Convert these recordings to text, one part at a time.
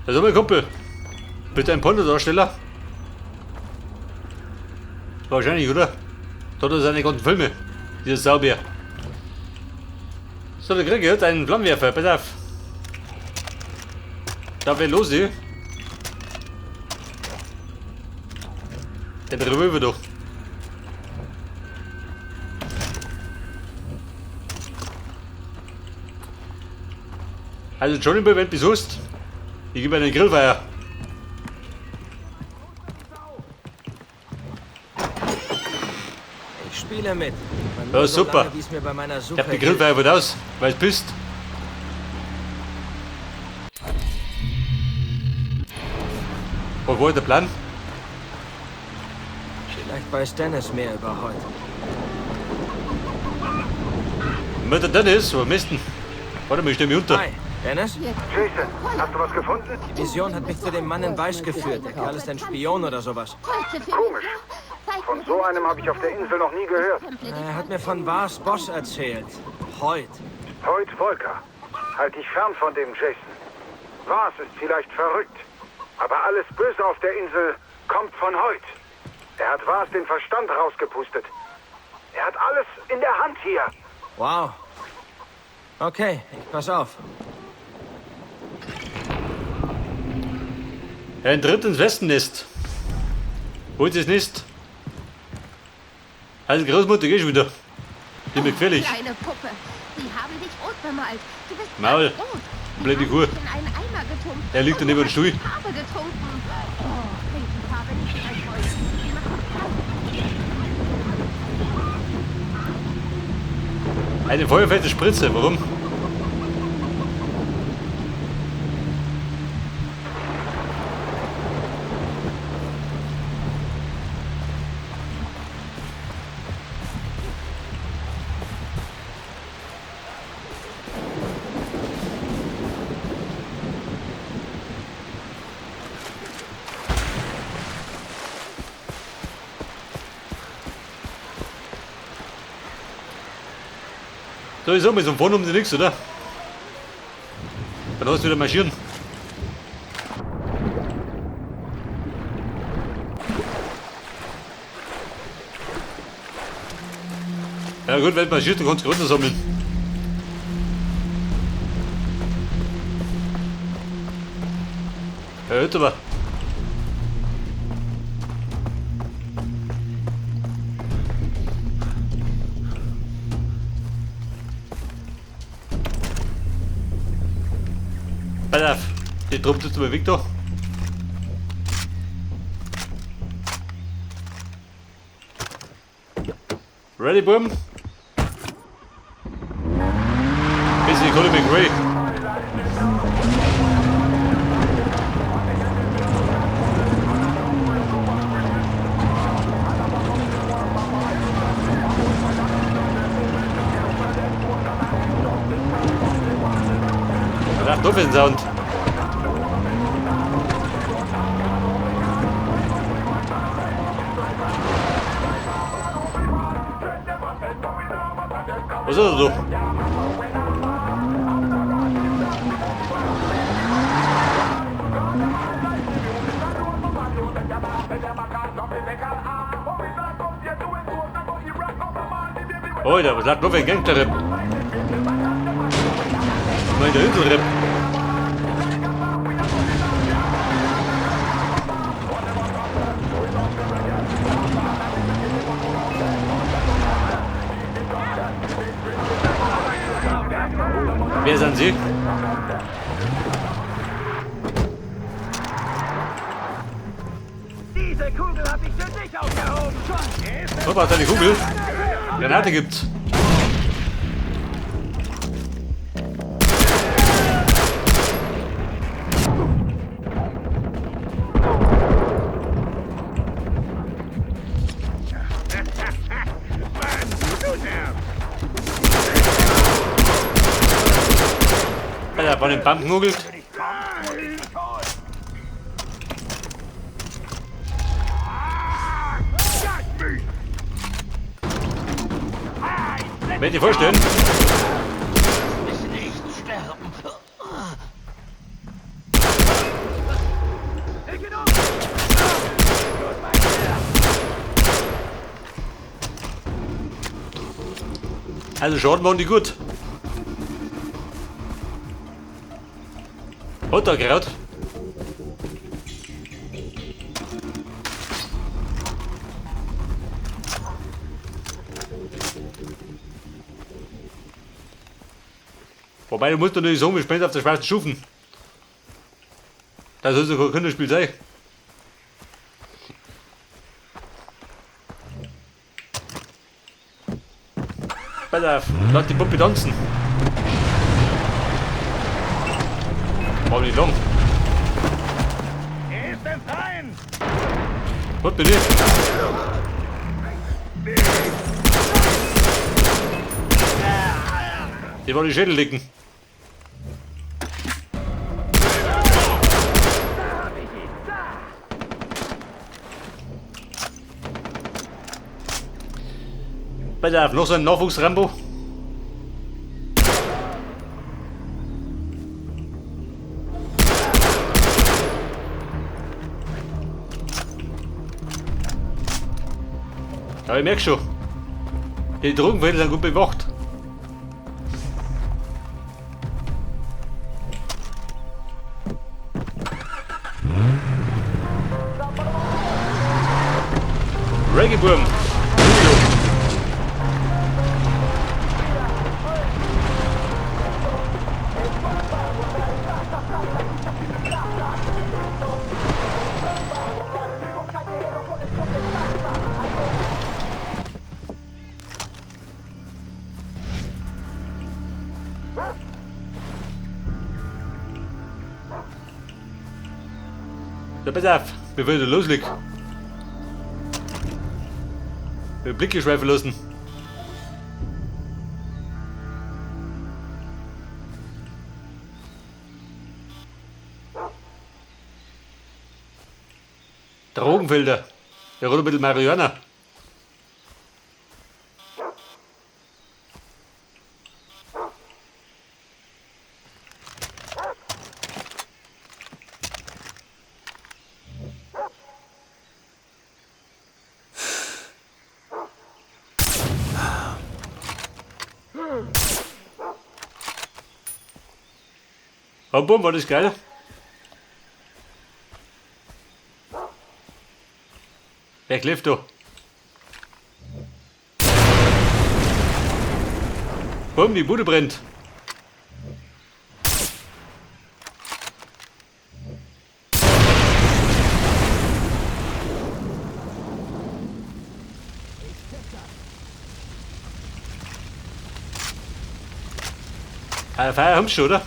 Also mein Kumpel, bitte ein Pornodarsteller? Wahrscheinlich, oder? Dort sind seine ganzen Filme. Dieses Saubier. So, der Krieg jetzt einen Flammenwerfer, pass auf. Darf ich los hier? Der Revolver doch. Also Entschuldigung, wenn du besuchst. Ich gebe einen Grillfeier. Ich spiele mit. Ja, super. Lange, wie es mir bei meiner Suche Ich hab die Grillfeier wird aus, weil du bist. Was war der Plan? Vielleicht weiß Dennis mehr über heute. Mit der Dennis, wo am besten? Warte mal, ich steh mich unter. Hi, Dennis? Jason, hast du was gefunden? Die Vision hat mich zu dem Mann in Weiß geführt. Der Kerl ist ein Spion oder sowas. Komisch. Von so einem habe ich auf der Insel noch nie gehört. Er hat mir von Vars Boss erzählt. Hoyt. Hoyt Volker. Halt dich fern von dem Jason. Vars ist vielleicht verrückt, aber alles Böse auf der Insel kommt von Hoyt. Er hat Vars den Verstand rausgepustet. Er hat alles in der Hand hier. Wow. Okay, ich pass auf. Ein Tritt ins Westennest. Holt es nicht. Also Großmutter, geh schon wieder. Die mir gefällig. Kleine Puppe, die haben dich rot bemalt. Du bist Maul. ganz rot. Die Blöde haben Kuh. dich in einen Eimer getunkt. Er liegt daneben dem Stuhl. Farbe getrunken. Oh, trinken Farbe nicht ein Freund. Die macht krank. Eine feuerfeste Spritze, warum? Sowieso, mit so einem Wohnung um die nix, oder? Dann hast du wieder marschieren. Ja gut, wenn du marschierst, dann kannst du runter sammeln. Ja, hört aber. Pass auf, die Truppe tut bei Victor. Ready, Boom? Bisschen Colin McRae. Ach, doof ist der Sound. Was ist das so? Oh, da was sagt noch ein Gangster-Rap? Nein, der Insel-Rap. Wer sind Sie? Diese Kugel habe ich für dich aufgehoben. Papa hat eine Kugel. Granate gibt's. Alter, von den Band knuggelt. Wenn dir vorstellen. Also Schaden waren die gut. Runtergehauen. Wobei, du musst natürlich sagen, wir spielen auf der schwarzen Stufen. Das soll sogar ein Kinderspiel sein. Pass auf, lass die Puppe tanzen. War nicht lang. Er ist entfallen! Was bin ich? Die wollen die Schädel lecken. Pass auf, noch so ein Nachwuchs-Rambo. Ja, ich merke schon. Die Drogenfälle sind gut bewacht. Reggae Boom. Ja, pass auf, bevor ich loslege. Den Blick schweifen lassen. Drogenfelder. Der rote ein bisschen Marihuana. Oh, boom, war das geil. Wer klebt da? Boom, die Bude brennt. Feuer haben sie schon, oder?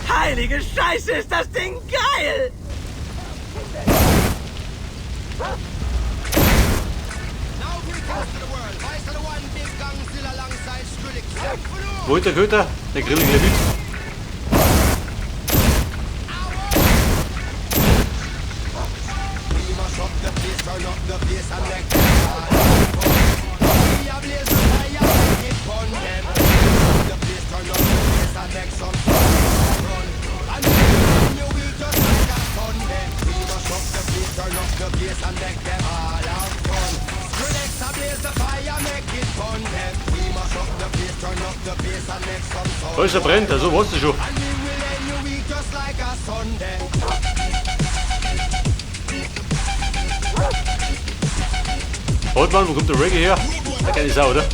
Heilige Scheiße, ist das Ding geil! Wo ist der Köter? Der grillige Hüt. Da ist der brennt, also weißt du schon. Halt mal, wo kommt der Reggae her? Da kann ich Sau, oder?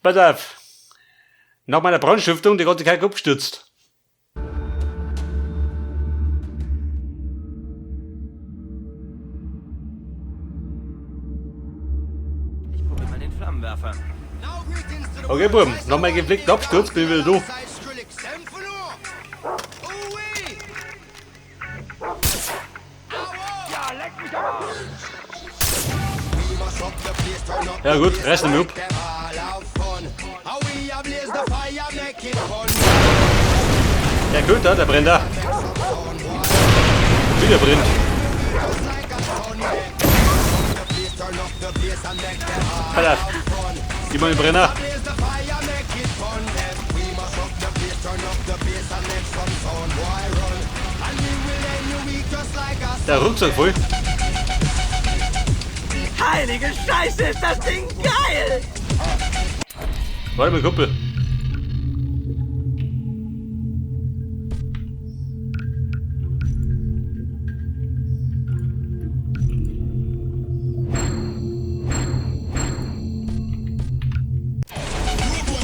Pass auf. Nach meiner Brandstiftung, die ganze Kacke abgestürzt. Ich probiere mal den Flammenwerfer. Okay, Buben, nochmal gepflegten Absturz, bin wieder du. Ja gut, reiß ihn mir ab. Der Köter, der brennt da. Wieder brennt. Alter, gib mal den Brenner. Der Rucksack voll. Heilige Scheiße, ist das Ding geil! Warte mal, Kumpel.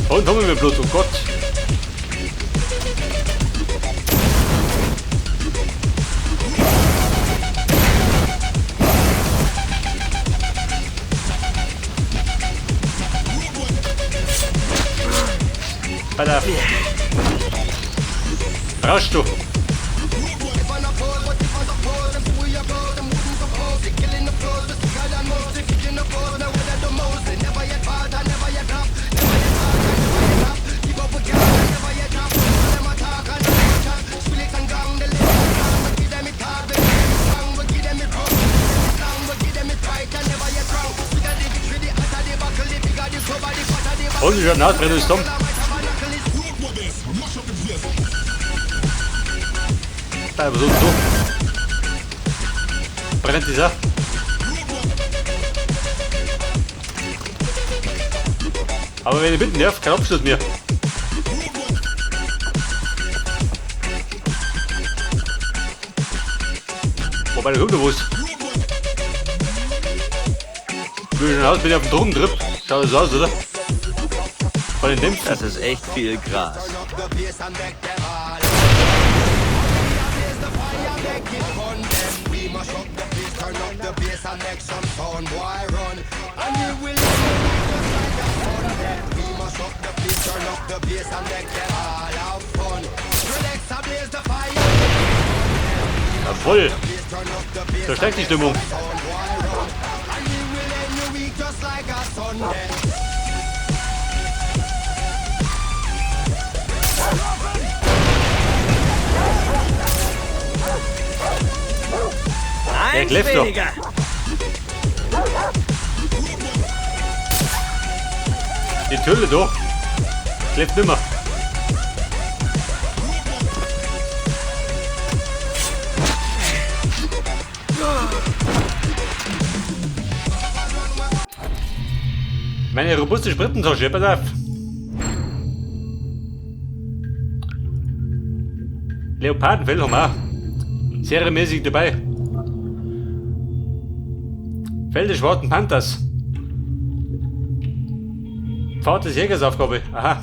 Und haben wir bloß, oh Gott. Alter. Rausch du. Und ich habe Nachbrenner ist dumm. Da, so. Brennt dieser. Aber wenn ich bitten darf, kein Abschluss mehr. Wobei der Hunde wusste. Wie schon aus, bin ich auf dem Drogentrip. Schaut das so aus, oder? Von den Dämpfen. Das ist echt viel Gras. Ja, voll. Da steigt die Stimmung. Der kläfft doch. Die Tülle doch. Kläfft nimmer. Meine robuste Spritzentasche, pass auf. Leopardenfell haben wir auch. Serienmäßig dabei. Fell des schwarzen Panthers. Pfad des Jägersaufgabe. Aha.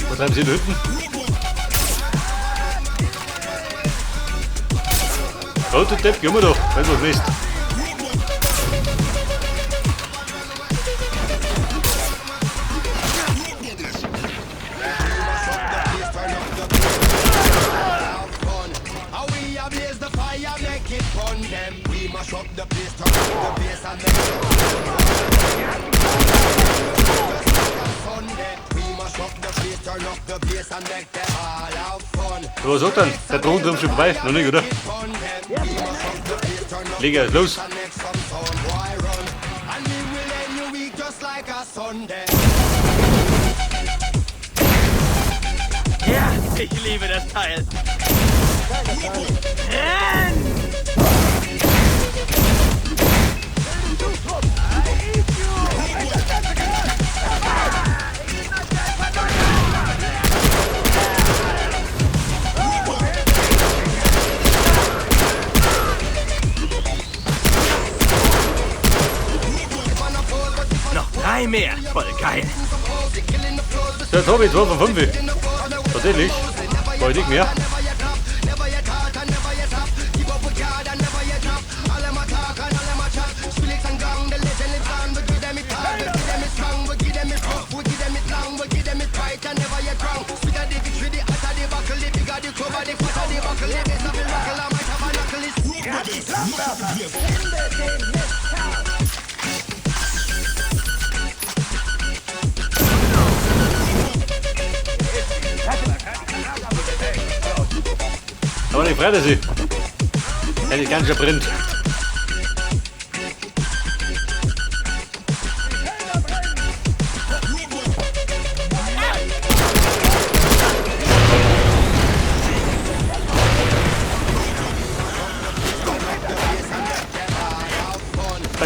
Was haben Sie da hinten? Rote Depp, gehen wir doch, wenn du es nicht. Was sagt dann? Der Drogenturm schon vorbei? Noch nicht, oder? Liga, los! Ja, ich liebe das Teil. Renn! Drei mehr. Voll geil. Der Tobi, 2 von 5. Tatsächlich. Wollte ich mehr. Aber nicht frei, dass sie. Hätte ich ganz schön brennt.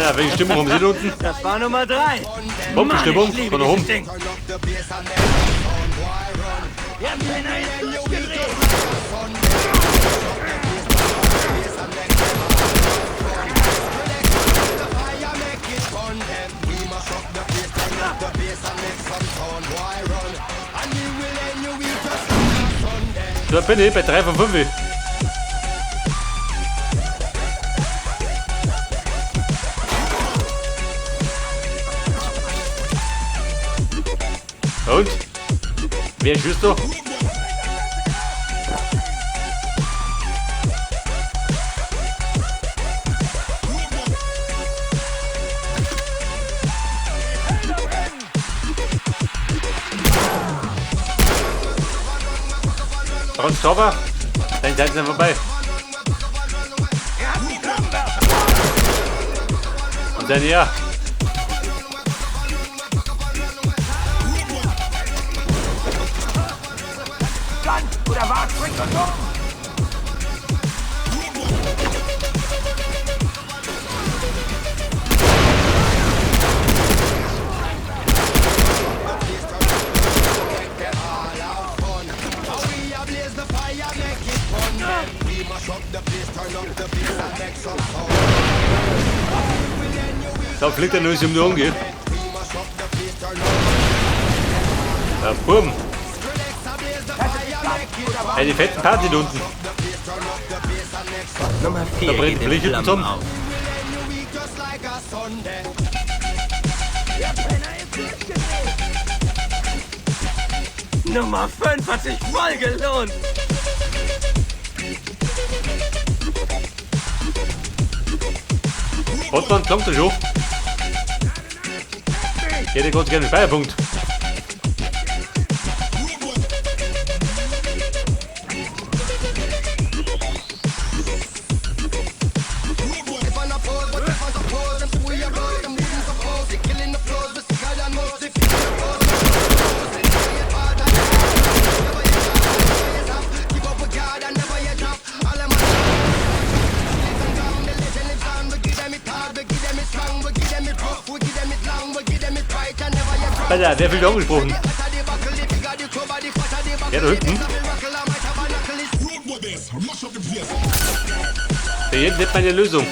Ja, welche Stimmung haben Sie da unten? Das war Nummer 3. Bombenstimmung Mann, ich liebe von da oben. dieses Ding. Wir haben den einen durchgedreht. Da bin ich bei 3 von 5. Und? Wer schießt da? Franz Tauber, deine Zeit ist vorbei. Und dann ja. Oder was? Bringt uns um! Da fliegt er nur, um die umgeht. Ja, bumm. Hey, die fetten Party da unten. Nummer Da 4 brennt geht Blech in hinten Flammen zusammen. auf. Nummer 5 hat sich voll gelohnt. Hotman, klangt er schon. Ich hätte ganz gerne einen Speierpunkt. Alter, wer wird angesprochen? Ja, da hinten. Für jeden hat meine Lösung.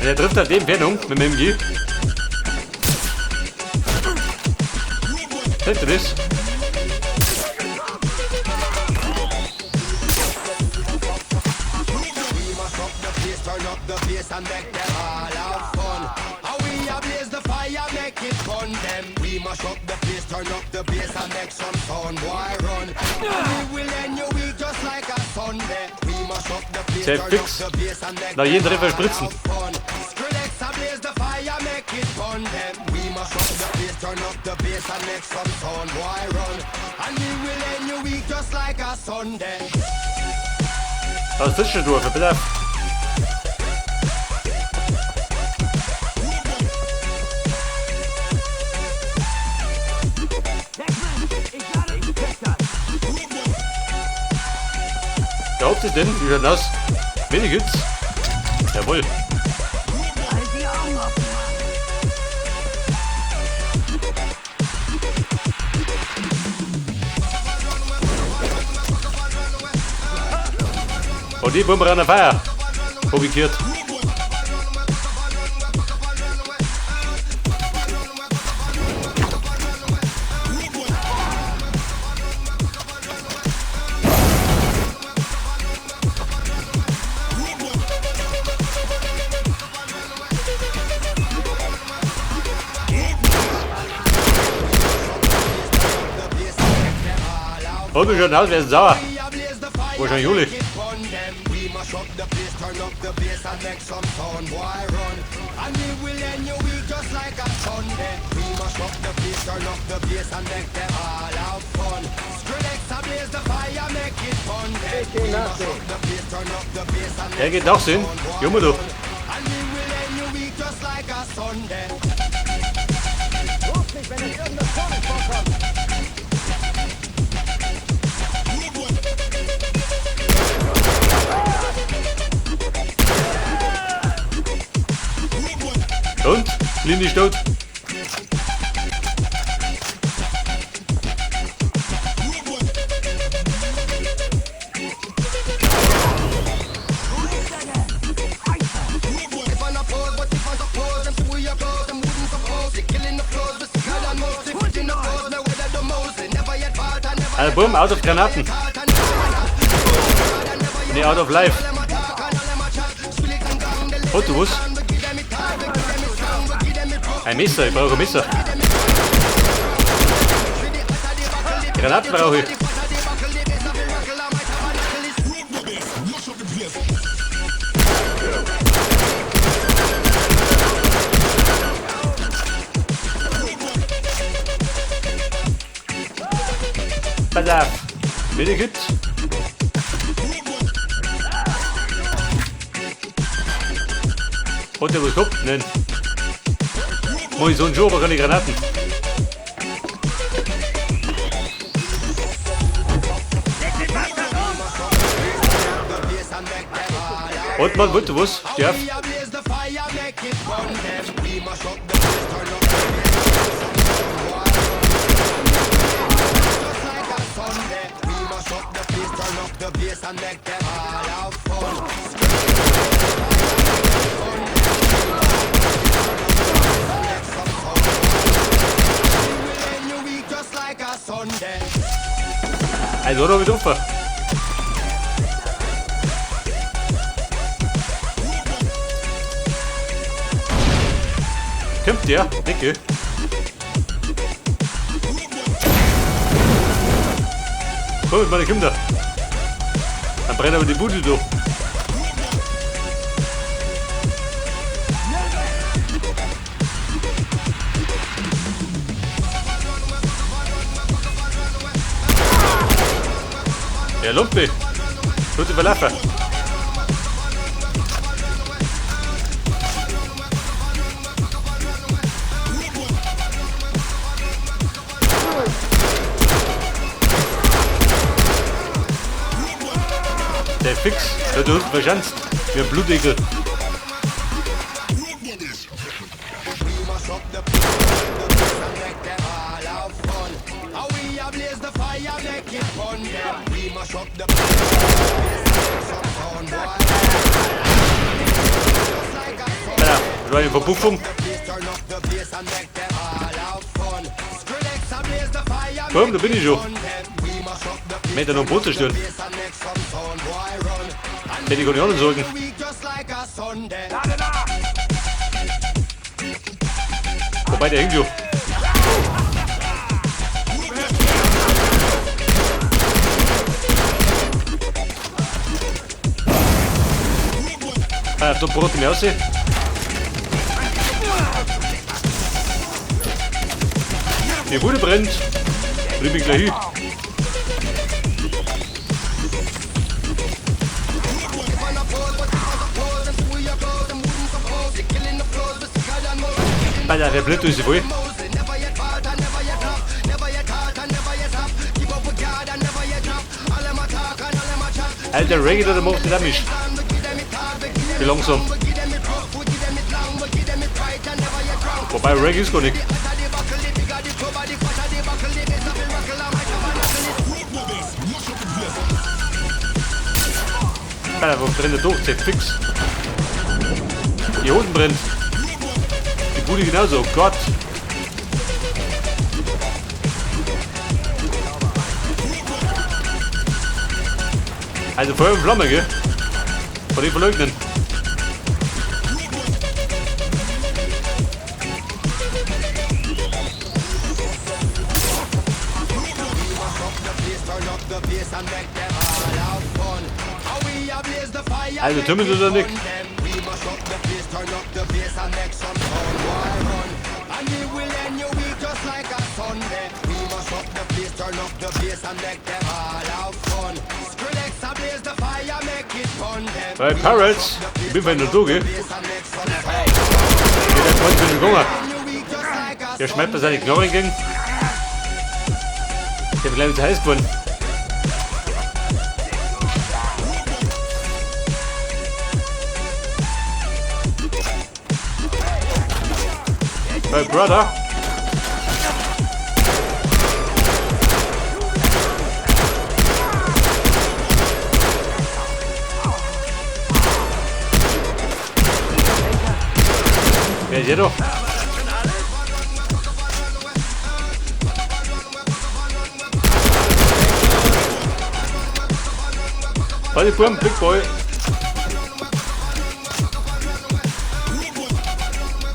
Der trifft auf die Entfernung mit dem MG. Hört ihr das? And make them all have fun. How we ablaze the fire, make it fun. Them we mash up the place, turn up the bass and make some sound. Boy run. We will end your week just like a Sunday. We mash up the place, Sehr turn up fix. the bass and make Nach jedem them Treffer all spritzen. have fun. Skrillex ablaze the fire, make it fun. Them we mash up the place, turn up the bass and make some sound. Boy run. And we will end your week just like a Sunday. Was ist schon durch? Bitte. Der Haupt ist denn, wie schaut das? Wenig Hits. Jawohl. Und die Bomber an der Feier. Ubikiert. Und wie schaut das aus? Wer ist sauer? Wahrscheinlich Juli. the place, turn up the bass and make some sound, boy, run. And we will end your week just like a Sunday. We mash up the place, turn up the bass and make them all have fun. Skrillex ablaze the fire, make it fun. We mash up the place, turn up the bass and Der make geht auch Sinn. Junge, du. And we will end your week just like a Sunday. Ruf mich, wenn es irgendeine Form vorkommt. Und? Blind ist tot. Also boom, out of Granaten. Nee, out of life. Fotos. Ein Messer, ich brauche ein Messer. Granaten brauche ich. Pass auf. Bitte gut. Hat der was gehabt? Nein. Munition schon, aber keine Granaten. Und man wollte was? Ja. Also noch mit Opfer. Kommt der? Danke. Kommt meine Kinder. Dann brennt aber die Bude durch. Ja, Lumpe. Gute Verlaufen. Der Fix, der da unten verschanzt. Wie ein Blutegel. Ja, das war eine Verpuffung. Komm, da bin ich schon. Meter noch ein Boot zerstören. Hätte ich gar nicht anderen sagen. Wobei der hängt schon. Ah, da braucht ich mich aussehen. Die Bude brennt. Und ich bin gleich hin. Alter, der Blitz ist voll. Alter, Reggae, der macht nicht Damage. Wie langsam. Wobei Reggae ist gar nicht. Alter, wo brennt der durch? Fix. Hier unten brennt. Die Bude genauso, oh Gott. Also Feuer und Flamme, gell? Von den Verleugnen. Also Tümmel oder nicht? Bei Pirates, ich bin bei der Doge. Geht der Freund für den Hunger. Der schmeckt bei seine Knochen gegen. Der wird gleich zu heiß geworden. Hey, Brother. Ja, seht doch. Warte, Burm, Big Boy.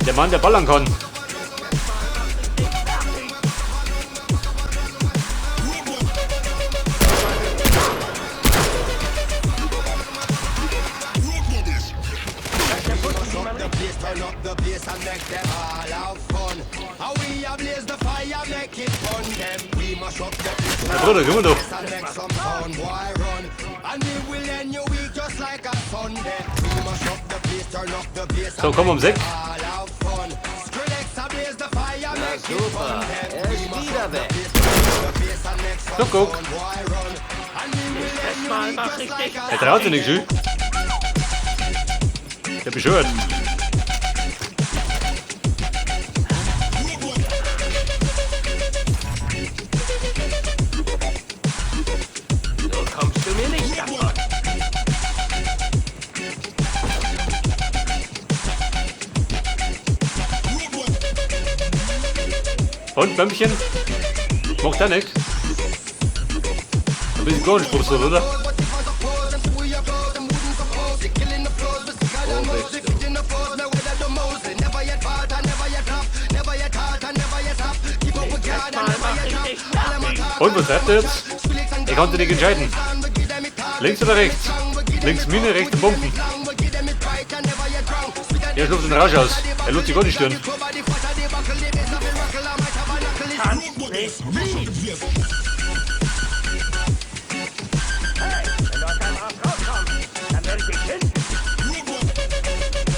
Der Mann, der ballern kann. Ja, Bruder, komm mal doch. So, komm um 6. Super. Er ist wieder weg. Guck. Mal mach richtig. Er traut sich nicht, schön. Der bescheuert. So kommst du mir nicht davon. Und, Bämmchen? Macht er nicht? Ein bisschen gar nicht Brust, oder? Und, was sagt er jetzt? Er konnte nicht entscheiden. Links oder rechts? Links Mine, rechts Bomben. Er schlupft den Rausch aus. Er lässt sich gar nicht stören.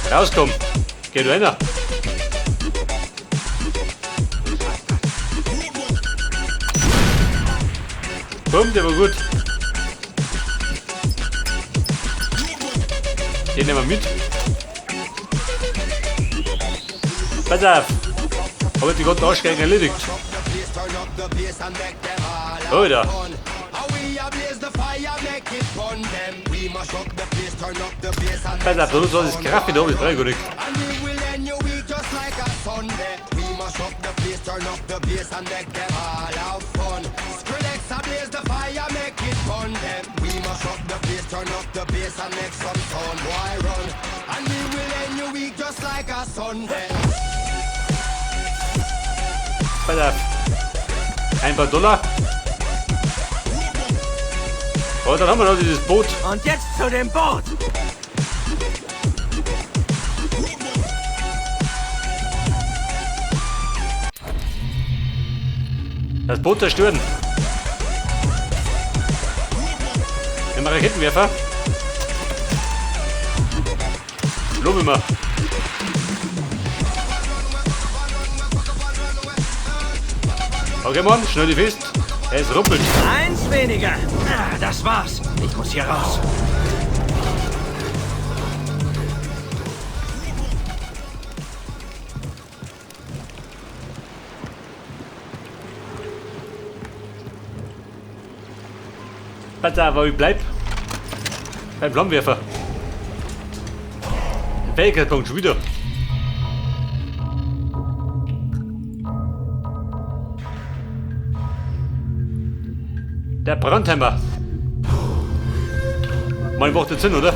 Rauskommen. Geh du einer. Bumm, der war gut. Den nehmen wir mit. Pass auf. Hab ich die ganzen Arschgeigen erledigt. Oh, da. Pass auf, du sollst das Kraft wieder oben, das brauche ich gar nicht. Pass auf. Ein paar Dollar. Oh, dann haben wir noch dieses Boot. Und jetzt zu dem Boot. Das Boot zerstören. Nimm Raketenwerfer. Lobe mal. Okay, Mann, schnell die fest. Es ruppelt. Eins weniger. Ah, das war's. Ich muss hier raus. Pass auf, wo ich bleib. Beim Flammenwerfer. Fähigkeitspunkt schon wieder. Der Brandheimer. Mal macht jetzt Sinn, oder?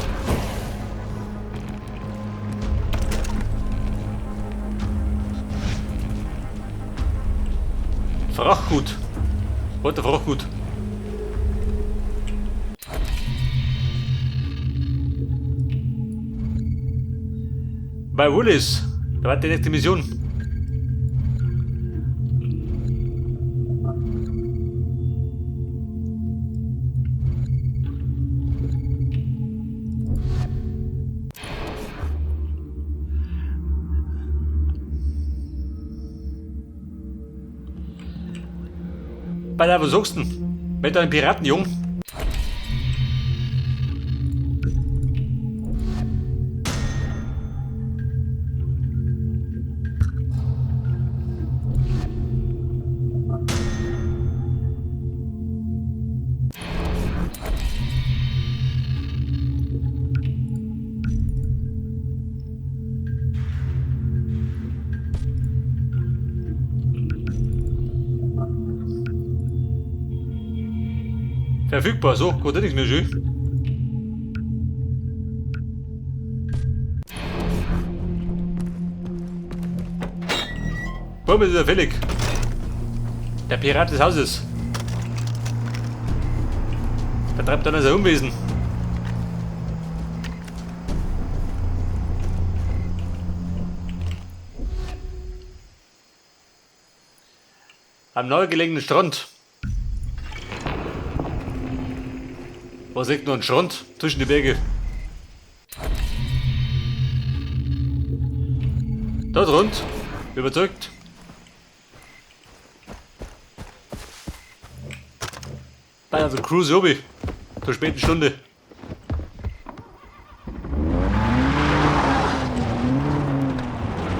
Frachtgut. Was der Frachtgut? Bei Willis. Da war die nächste Mission. Bei der, was sagst du denn? Mit einem Piratenjung? Verfügbar, so, gut, das ist mir schön. Bumm, ist er fällig. Der Pirat des Hauses. Vertreibt dann sein Unwesen. Am nahegelegenen Strand. Was liegt nur ein Strand zwischen die Berge? Dort rund. Überzeugt. Bei der Cruise Hobby. Zur späten Stunde.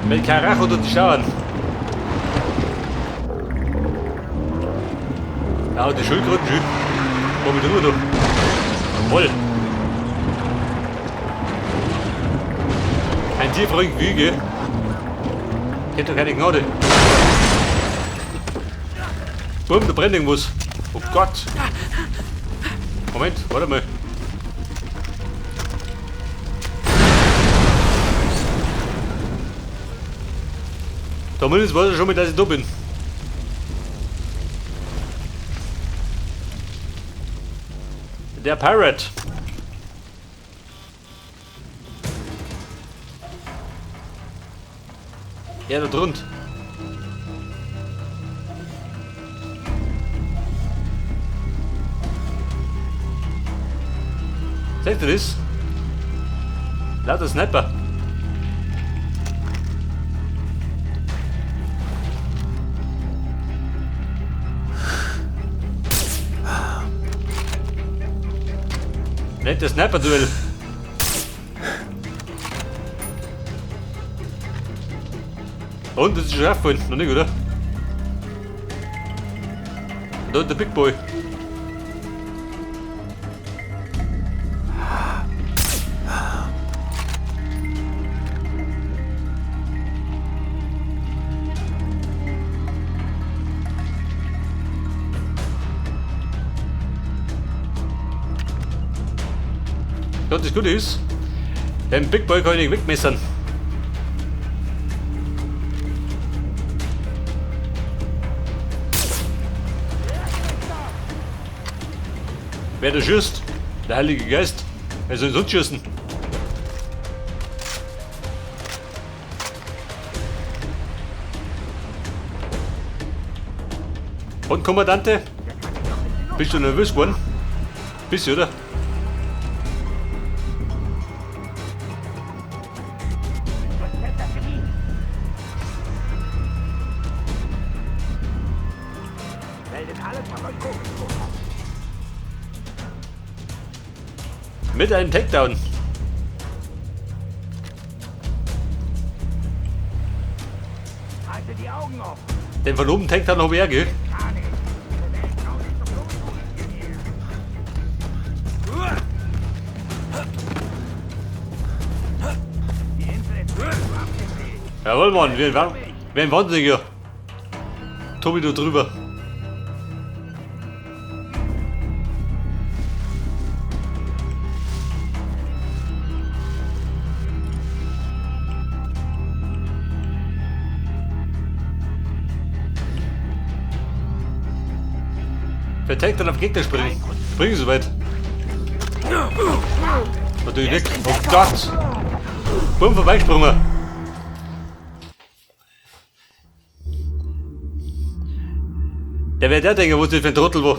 Mit Karacho unter die Schauern. Da hat die Schulkröten schön. Komm mit rüber, du. Jawohl. Ein tieferer Wiege. Kennt doch keine Gnade. Bumm, da brennt irgendwas. Oh Gott. Moment, warte mal. Zumindest weiß er schon mal, dass ich da bin. Der Pirate. Ja, da drunter. Seht ihr das? Lauter Sniper. Nettes Sniper-Duell. Und, das ist schon aufgefallen, noch nicht, oder? Da ist der Big Boy. Ja, das Gute ist, den Big Boy kann ich nicht wegmessern. Wer da schießt? Der Heilige Geist. Wer soll sonst schießen? Und Kommandante? Bist du nervös geworden? Bist du, oder? Mit einem Takedown. Halte die Augen offen. Den von oben Takedown habe ich auch, gell? Jawohl, Mann, wir ein Wahnsinniger. Tobi, du drüber. Wer tankt dann auf Gegner springen? Springen so weit. Natürlich nicht. Oh Gott! Bumm, vorbeigesprungen. Der wird der denken, wo ist das für ein Trottel wo?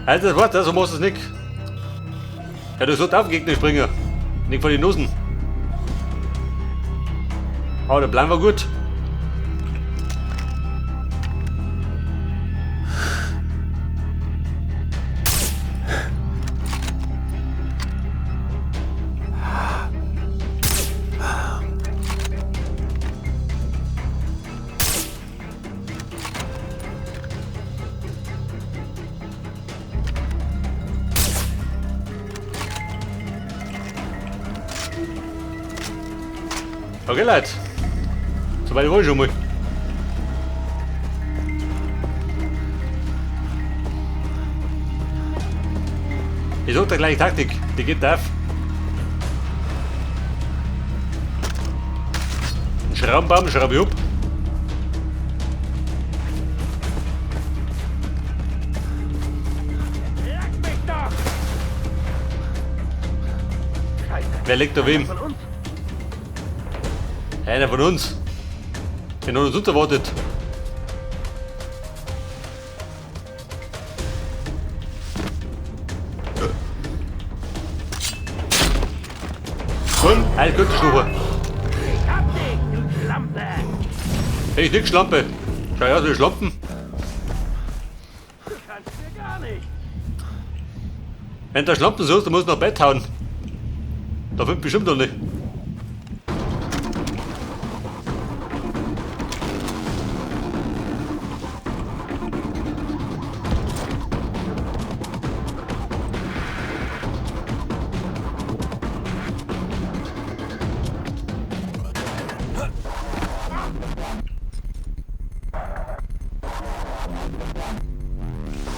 Also das Wort, so machst du es nicht. Ja, du sollst auf den Gegner springen. Nicht von den Nussen. Aber der Plan war gut. Okay, Leute. Soweit wollen wir schon mal. Ich sag dir gleich Taktik, die geht auf. Ein Schraubenbaum, schraube ich ab. Wer legt da wem? Einer von uns. Den hat uns unterwartet. Und? Halt, gute Stufe. Ich hab dich, du Schlampe! Hey, ich nix Schlampe. Schau aus wie Schlampen. Du kannst mir gar nicht! Wenn du Schlampen suchst, dann musst du noch Bett hauen. Da findet bestimmt noch nicht.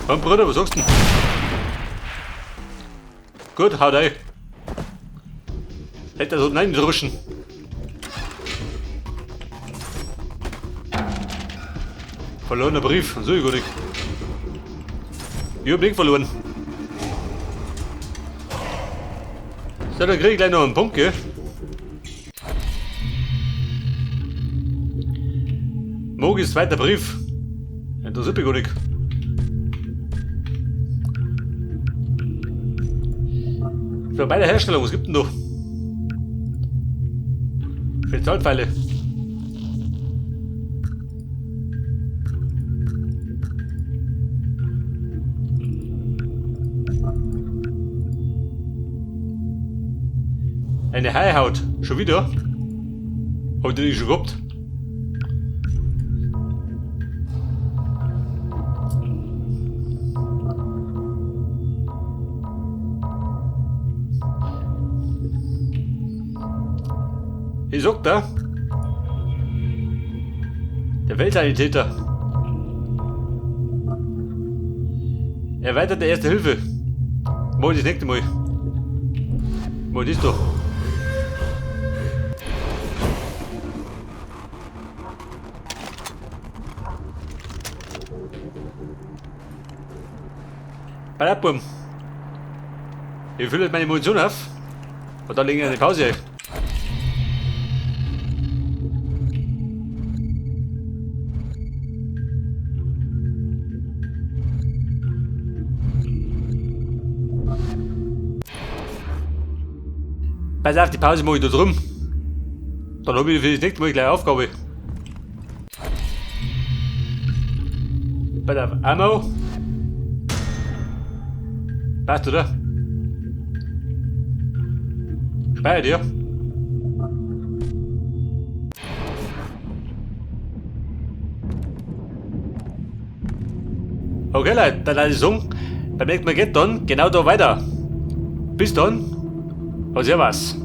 Komm, Bruder, was sagst du denn? Gut, haut rein. Hätte er so nein druschen. Verlorener Brief, so ich gar nicht. Ich hab nicht verloren. So, dann krieg ich gleich noch einen Punkt, gell? Mogis zweiter Brief. Interessiert mich gar nicht. Für beide Hersteller, was gibt denn noch? Spezialpfeile. Eine Haihaut. Schon wieder? Hab ich die nicht schon gehabt? Ich sag da, der Weltsanitäter. Erweiterte Erste Hilfe. Mal das nächste Mal. Mal das doch. Ballabum. Ich fülle jetzt meine Munition auf und dann lege ich eine Pause ein. Pass auf, die Pause mache ich da drum. Dann habe ich für das nächste Mal gleich Aufgabe. Pass auf, Ammo. Passt, oder? Speichert, ja. Okay, Leute, dann lasse ich sagen, beim nächsten Mal geht dann genau da weiter. Bis dann. Und servus.